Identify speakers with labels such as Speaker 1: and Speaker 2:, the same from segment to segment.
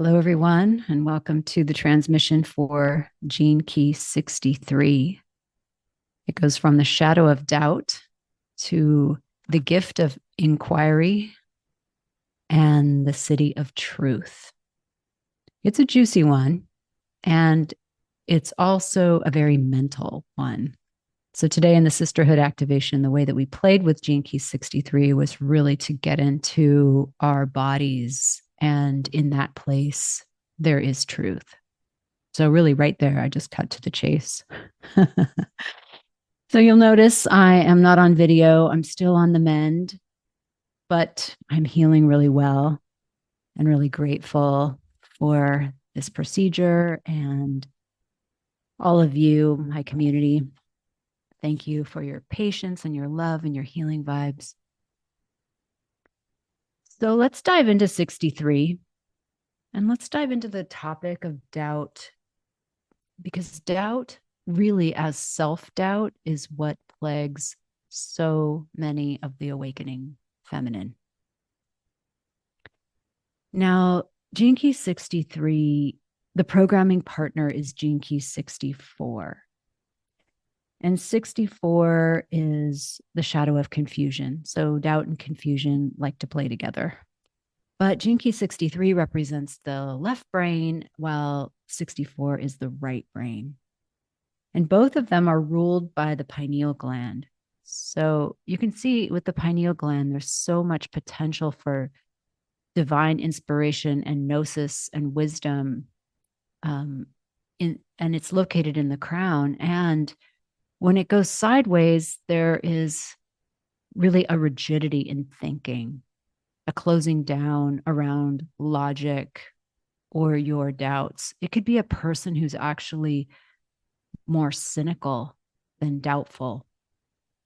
Speaker 1: Hello, everyone, and welcome to the transmission for Gene Key 63. It goes from the shadow of doubt to the gift of inquiry and the city of truth. It's a juicy one, and it's also a very mental one. So, today in the sisterhood activation, the way that we played with Gene Key 63 was really to get into our bodies. And in that place, there is truth. So, really, right there, I just cut to the chase. So, you'll notice I am not on video. I'm still on the mend, but I'm healing really well and really grateful for this procedure and all of you, my community. Thank you for your patience and your love and your healing vibes. So, let's dive into 63 and let's dive into the topic of doubt, because doubt, really, as self-doubt, is what plagues so many of the awakening feminine. Now, Gene Key 63, the programming partner is Gene Key 64. And 64 is the shadow of confusion. So doubt and confusion like to play together. But Gene Key 63 represents the left brain, while 64 is the right brain. And both of them are ruled by the pineal gland. So you can see with the pineal gland, there's so much potential for divine inspiration and gnosis and wisdom. And it's located in the crown. And when it goes sideways, there is really a rigidity in thinking, a closing down around logic or your doubts. It could be a person who's actually more cynical than doubtful.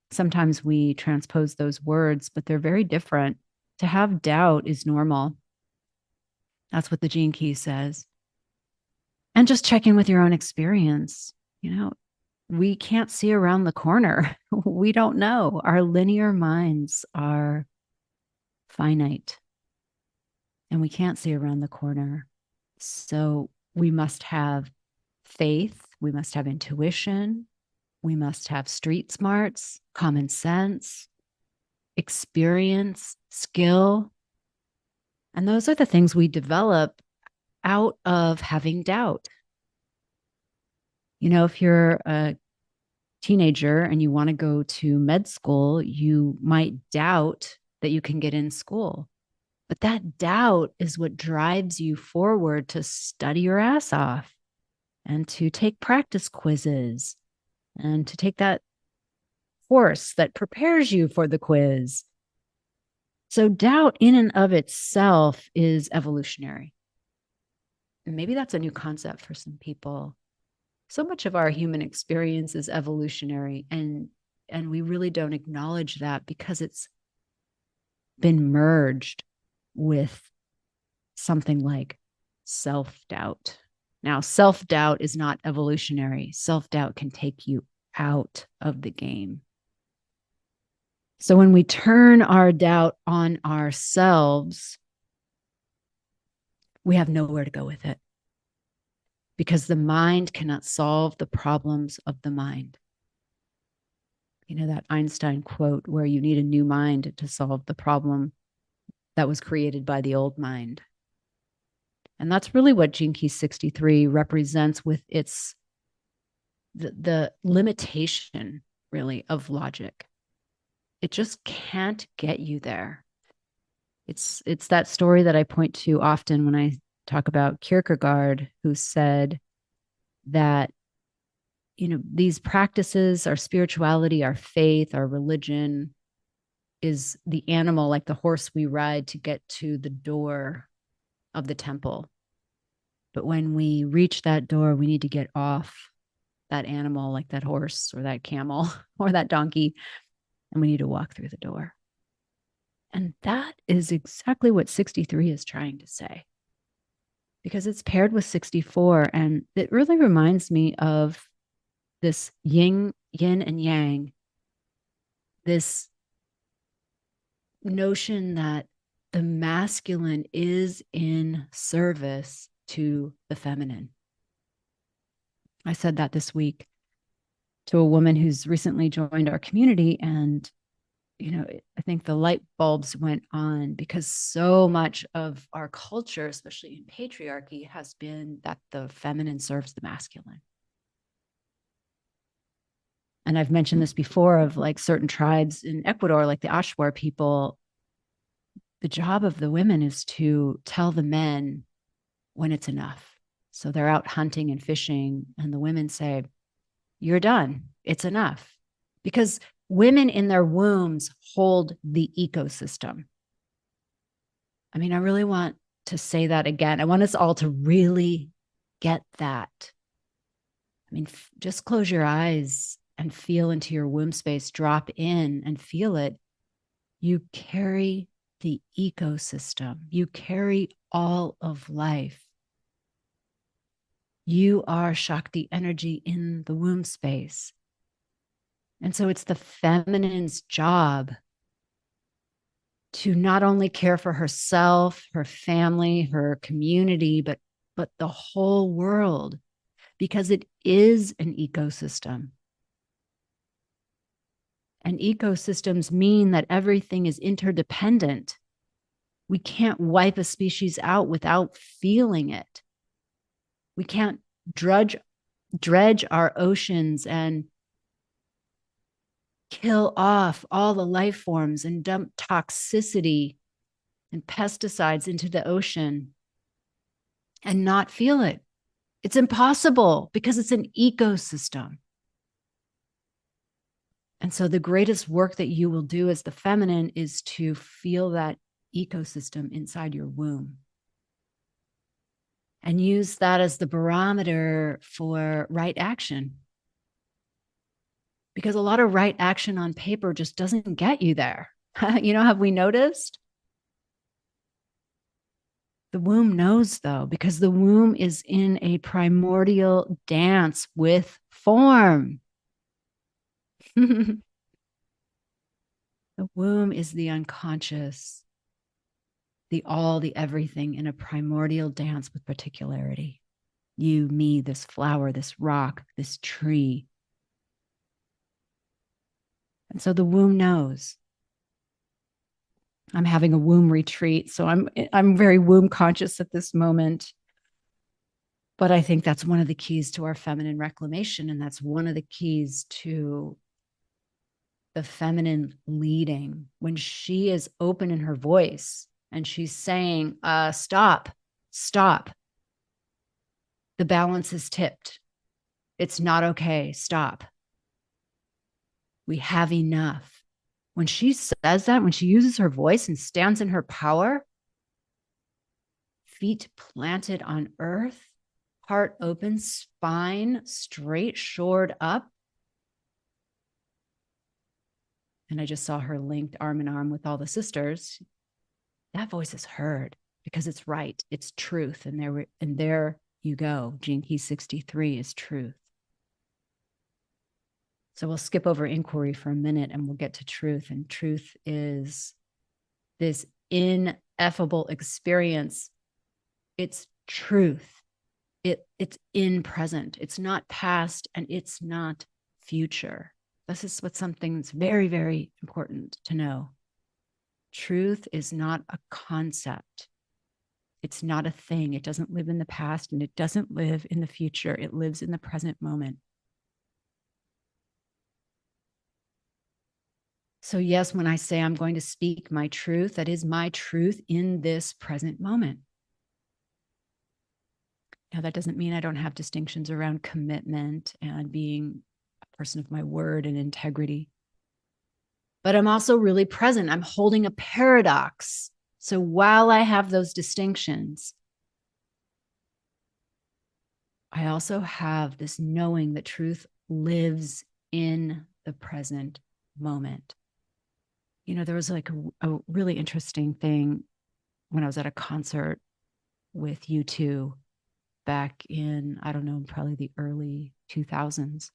Speaker 1: Sometimes we transpose those words, but they're very different. To have doubt is normal. That's what the Gene Key says. And just check in with your own experience. We can't see around the corner. We don't know. Our linear minds are finite and we can't see around the corner. So we must have faith. We must have intuition. We must have street smarts, common sense, experience, skill. And those are the things we develop out of having doubt. If you're a teenager and you want to go to med school, you might doubt that you can get in school. But that doubt is what drives you forward to study your ass off and to take practice quizzes and to take that course that prepares you for the quiz. So doubt in and of itself is evolutionary. And maybe that's a new concept for some people. So much of our human experience is evolutionary, and we really don't acknowledge that because it's been merged with something like self-doubt. Now, self-doubt is not evolutionary. Self-doubt can take you out of the game. So when we turn our doubt on ourselves, we have nowhere to go with it, because the mind cannot solve the problems of the mind. That Einstein quote where you need a new mind to solve the problem that was created by the old mind. And that's really what Gene Key 63 represents, with its the limitation, really, of logic. It just can't get you there. It's that story that I point to often when I talk about Kierkegaard, who said that these practices, our spirituality, our faith, our religion, is the animal, like the horse we ride to get to the door of the temple. But when we reach that door, we need to get off that animal, like that horse or that camel or that donkey, and we need to walk through the door. And that is exactly what 63 is trying to say, because it's paired with 64. And it really reminds me of this yin and yang, this notion that the masculine is in service to the feminine. I said that this week to a woman who's recently joined our community. And, I think the light bulbs went on because so much of our culture, especially in patriarchy, has been that the feminine serves the masculine. And I've mentioned this before of like certain tribes in Ecuador, like the Ashwar people, the job of the women is to tell the men when it's enough. So they're out hunting and fishing, and the women say, "You're done. It's enough." Because women in their wombs hold the ecosystem. I mean, I really want to say that again. I want us all to really get that. I mean, just close your eyes and feel into your womb space, drop in and feel it. You carry the ecosystem. You carry all of life. You are Shakti energy in the womb space. And so it's the feminine's job to not only care for herself, her family, her community, but the whole world, because it is an ecosystem. And ecosystems mean that everything is interdependent. We can't wipe a species out without feeling it. We can't dredge our oceans and kill off all the life forms and dump toxicity and pesticides into the ocean and not feel it. It's impossible because it's an ecosystem. And so the greatest work that you will do as the feminine is to feel that ecosystem inside your womb and use that as the barometer for right action. Because a lot of right action on paper just doesn't get you there. Have we noticed? The womb knows, though, because the womb is in a primordial dance with form. The womb is the unconscious, the all, the everything in a primordial dance with particularity. You, me, this flower, this rock, this tree. And so the womb knows. I'm having a womb retreat, so I'm very womb conscious at this moment. But I think that's one of the keys to our feminine reclamation, and that's one of the keys to the feminine leading when she is open in her voice and she's saying, stop. The balance is tipped. It's not okay. Stop. We have enough. When she says that, when she uses her voice and stands in her power, feet planted on earth, heart open, spine straight, shored up. And I just saw her linked arm in arm with all the sisters. That voice is heard because it's right. It's truth. And there you go. Gene Key 63 is truth. So we'll skip over inquiry for a minute and we'll get to truth. And truth is this ineffable experience. It's truth. It's in present. It's not past and it's not future. This is what something that's very, very important to know. Truth is not a concept. It's not a thing. It doesn't live in the past and it doesn't live in the future. It lives in the present moment. So yes, when I say I'm going to speak my truth, that is my truth in this present moment. Now, that doesn't mean I don't have distinctions around commitment and being a person of my word and integrity. But I'm also really present. I'm holding a paradox. So while I have those distinctions, I also have this knowing that truth lives in the present moment. There was like a really interesting thing when I was at a concert with U2 back in, I don't know, probably the early 2000s.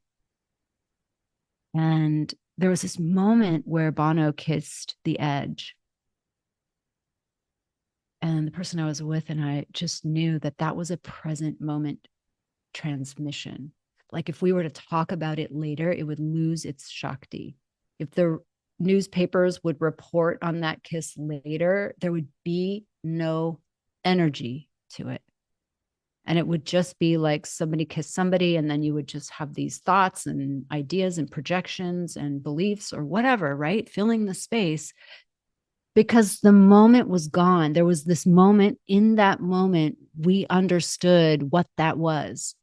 Speaker 1: And there was this moment where Bono kissed the edge. and the person I was with and I just knew that that was a present moment transmission. Like if we were to talk about it later, it would lose its shakti. If the newspapers would report on that kiss later, there would be no energy to it. And it would just be like somebody kissed somebody, and then you would just have these thoughts and ideas and projections and beliefs or whatever, right? Filling the space because the moment was gone. There was this moment. In that moment, we understood what that was.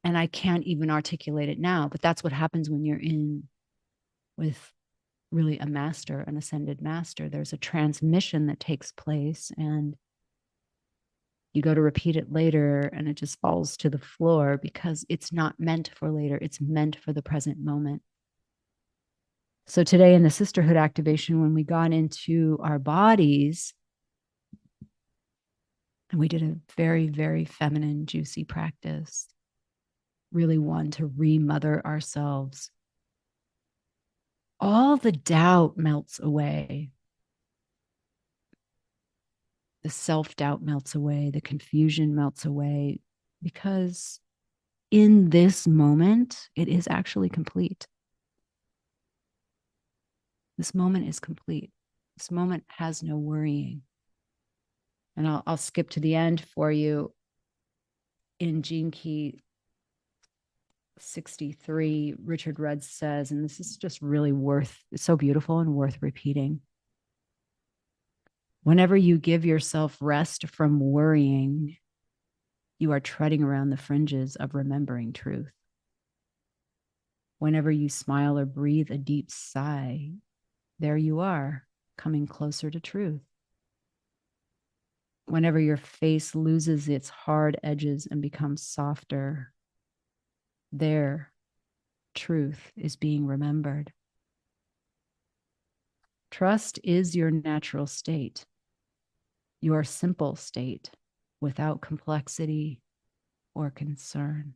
Speaker 1: And I can't even articulate it now, but that's what happens when you're in with really a master, an ascended master. There's a transmission that takes place, and you go to repeat it later and it just falls to the floor because it's not meant for later. It's meant for the present moment. So today in the sisterhood activation, when we got into our bodies, and we did a very, very feminine, juicy practice, really one to remother ourselves, all the doubt melts away. The self-doubt melts away. The confusion melts away, because in this moment, it is actually complete. This moment is complete. This moment has no worrying. And I'll skip to the end for you. In Gene Key 63, Richard Rudd says, and this is just really it's so beautiful and worth repeating. Whenever you give yourself rest from worrying, you are treading around the fringes of remembering truth. Whenever you smile or breathe a deep sigh, there you are, coming closer to truth. Whenever your face loses its hard edges and becomes softer, there, truth is being remembered. Trust is your natural state, your simple state, without complexity or concern.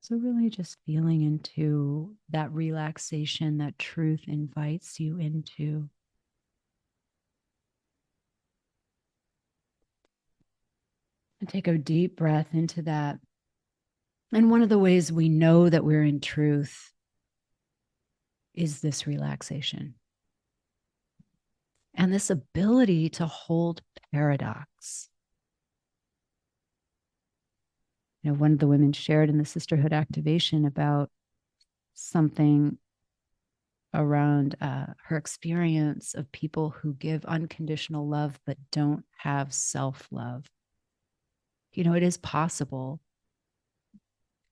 Speaker 1: So really just feeling into that relaxation that truth invites you into. And take a deep breath into that. And one of the ways we know that we're in truth is this relaxation. And this ability to hold paradox. You know, one of the women shared in the sisterhood activation about something around her experience of people who give unconditional love but don't have self-love. You know, it is possible.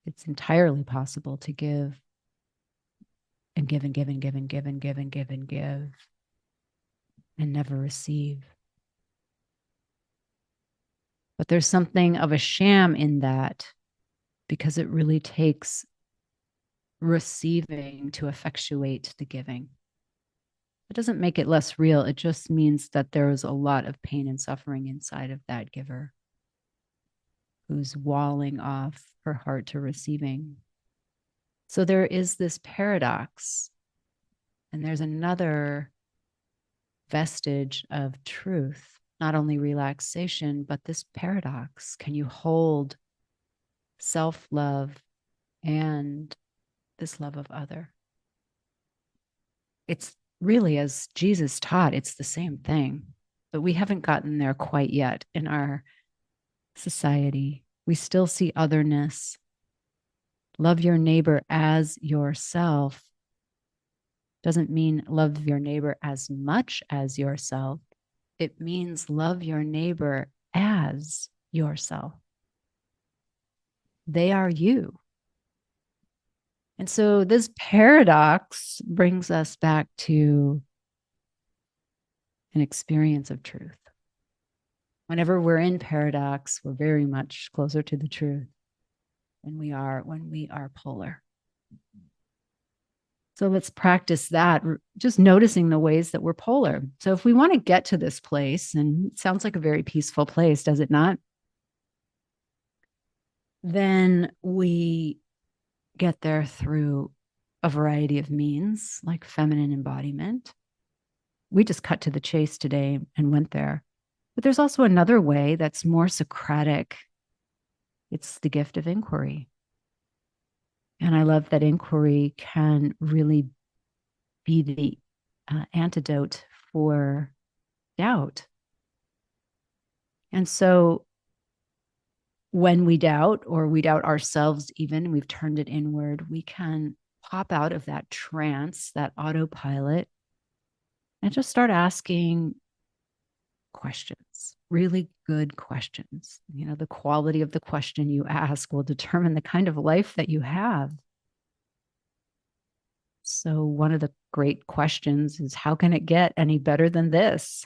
Speaker 1: It's entirely possible to give and give and give and give and give and give and give and give and never receive. But there's something of a sham in that, because it really takes receiving to effectuate the giving. It doesn't make it less real. It just means that there is a lot of pain and suffering inside of that giver who's walling off her heart to receiving. So there is this paradox, and there's another vestige of truth, not only relaxation, but this paradox. Can you hold self-love and this love of other? It's really, as Jesus taught, it's the same thing, but we haven't gotten there quite yet in our society. We still see otherness. Love your neighbor as yourself doesn't mean love your neighbor as much as yourself. It means love your neighbor as yourself. They are you. And so this paradox brings us back to an experience of truth. Whenever we're in paradox, we're very much closer to the truth than we are when we are polar. So let's practice that, just noticing the ways that we're polar. So if we want to get to this place, and it sounds like a very peaceful place, does it not? Then we get there through a variety of means, like feminine embodiment. We just cut to the chase today and went there. But there's also another way that's more Socratic. It's the gift of inquiry. And I love that inquiry can really be the antidote for doubt. And so when we doubt, or we doubt ourselves, even we've turned it inward, we can pop out of that trance, that autopilot, and just start asking questions, really good questions. You know, the quality of the question you ask will determine the kind of life that you have. So one of the great questions is, how can it get any better than this?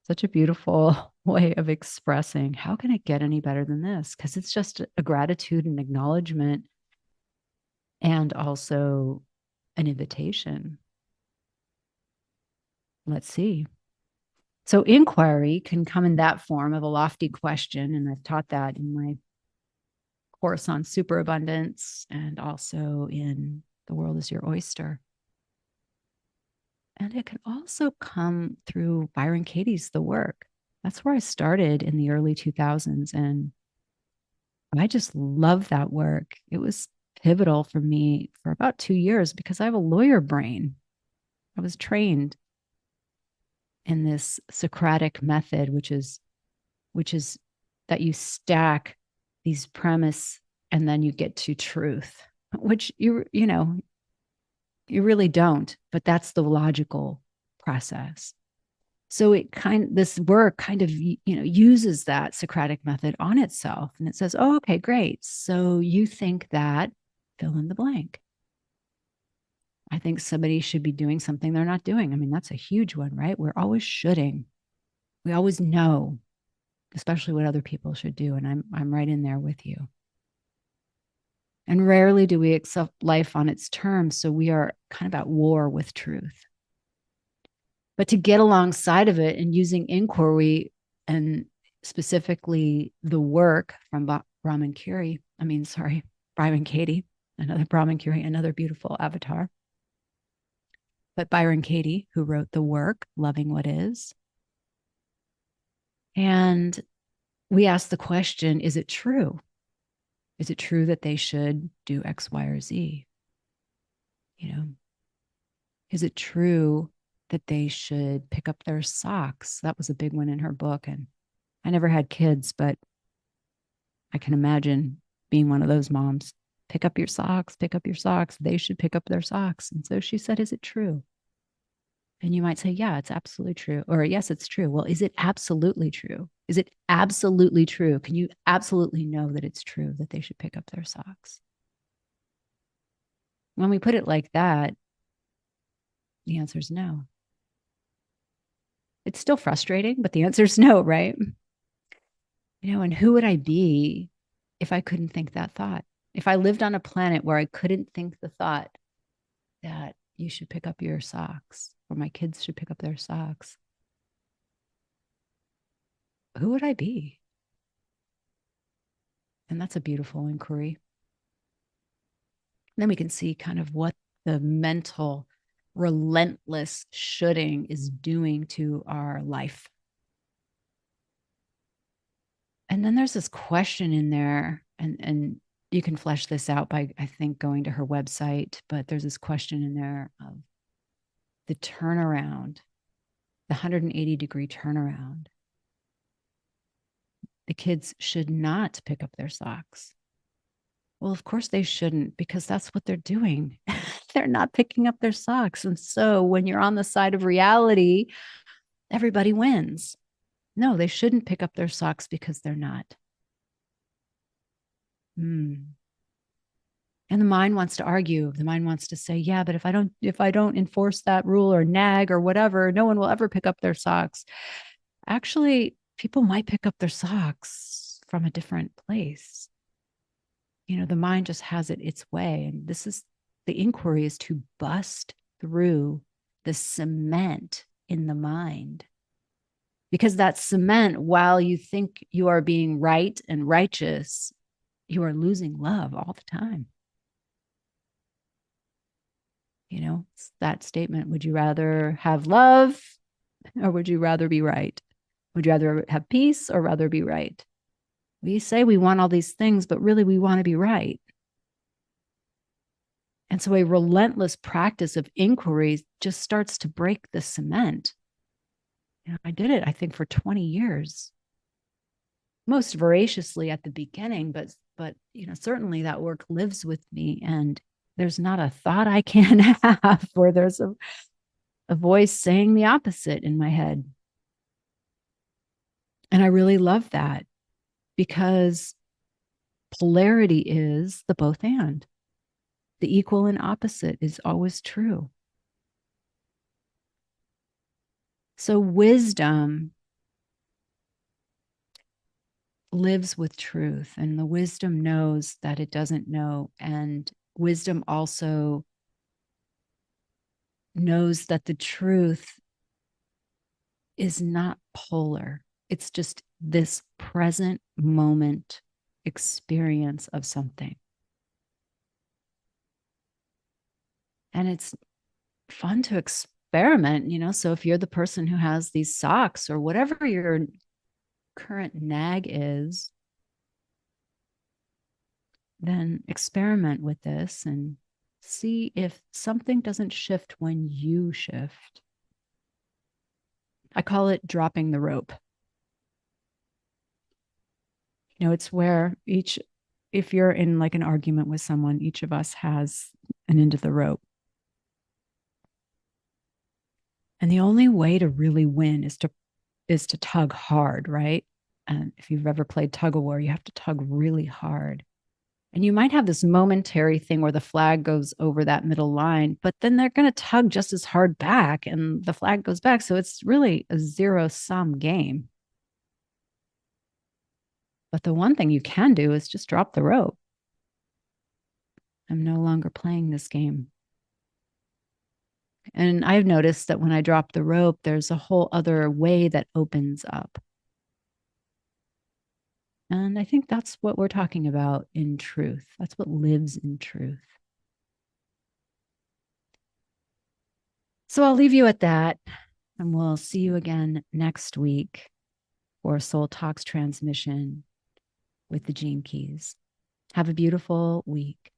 Speaker 1: Such a beautiful way of expressing, how can it get any better than this? Because it's just a gratitude and acknowledgement, and also an invitation. Let's see. So inquiry can come in that form of a lofty question. And I've taught that in my course on superabundance, and also in The World is Your Oyster. And it can also come through Byron Katie's The Work. That's where I started in the early 2000s. And I just love that work. It was pivotal for me for about 2 years because I have a lawyer brain. I was trained in this Socratic method, which is that you stack these premise and then you get to truth, which you really don't, but that's the logical process. So this work kind of, uses that Socratic method on itself, and it says, oh, okay, great. So you think that, fill in the blank. I think somebody should be doing something they're not doing. I mean, that's a huge one, right? We're always shoulding. We always know, especially what other people should do. And I'm right in there with you. And rarely do we accept life on its terms. So we are kind of at war with truth. But to get alongside of it and using inquiry, and specifically the work from Byron Katie, another Brahman Curie, another beautiful avatar. But Byron Katie, who wrote The Work, Loving What Is. And we ask the question, is it true? Is it true that they should do X, Y, or Z? Is it true that they should pick up their socks? That was a big one in her book. And I never had kids, but I can imagine being one of those moms. Pick up your socks, pick up your socks. They should pick up their socks. And so she said, is it true? And you might say, yeah, it's absolutely true. Or yes, it's true. Well, is it absolutely true? Is it absolutely true? Can you absolutely know that it's true that they should pick up their socks? When we put it like that, the answer is no. It's still frustrating, but the answer is no, right? And who would I be if I couldn't think that thought? If I lived on a planet where I couldn't think the thought that you should pick up your socks, or my kids should pick up their socks, who would I be? And that's a beautiful inquiry. And then we can see kind of what the mental relentless shoulding is doing to our life. And then there's this question in there, and you can flesh this out by, I think, going to her website, but there's this question in there of the turnaround, the 180-degree turnaround. The kids should not pick up their socks. Well, of course they shouldn't, because that's what they're doing. They're not picking up their socks. And so when you're on the side of reality, everybody wins. No, they shouldn't pick up their socks because they're not. And the mind wants to argue. The mind wants to say, yeah, but if I don't enforce that rule or nag or whatever, no one will ever pick up their socks. Actually, people might pick up their socks from a different place. The mind just has it its way. And the inquiry is to bust through the cement in the mind. Because that cement, while you think you are being right and righteous, you are losing love all the time. It's that statement. Would you rather have love or would you rather be right? Would you rather have peace or rather be right? We say we want all these things, but really we want to be right. And so a relentless practice of inquiry just starts to break the cement. I did it, I think, for 20 years, most voraciously at the beginning, but certainly that work lives with me. And there's not a thought I can have where there's a voice saying the opposite in my head. And I really love that because polarity is the both and. The equal and opposite is always true. So wisdom lives with truth, and the wisdom knows that it doesn't know. And wisdom also knows that the truth is not polar. It's just this present moment experience of something. And it's fun to experiment. So if you're the person who has these socks or whatever your current nag is, then experiment with this and see if something doesn't shift when you shift. I call it dropping the rope. It's where if you're in like an argument with someone, each of us has an end of the rope. And the only way to really win is to tug hard, right? And if you've ever played tug of war, you have to tug really hard. And you might have this momentary thing where the flag goes over that middle line, but then they're going to tug just as hard back and the flag goes back. So it's really a zero-sum game. But the one thing you can do is just drop the rope. I'm no longer playing this game. And I've noticed that when I drop the rope, there's a whole other way that opens up. And I think that's what we're talking about in truth. That's what lives in truth. So I'll leave you at that, and we'll see you again next week for Soul Talks transmission with the Gene Keys. Have a beautiful week.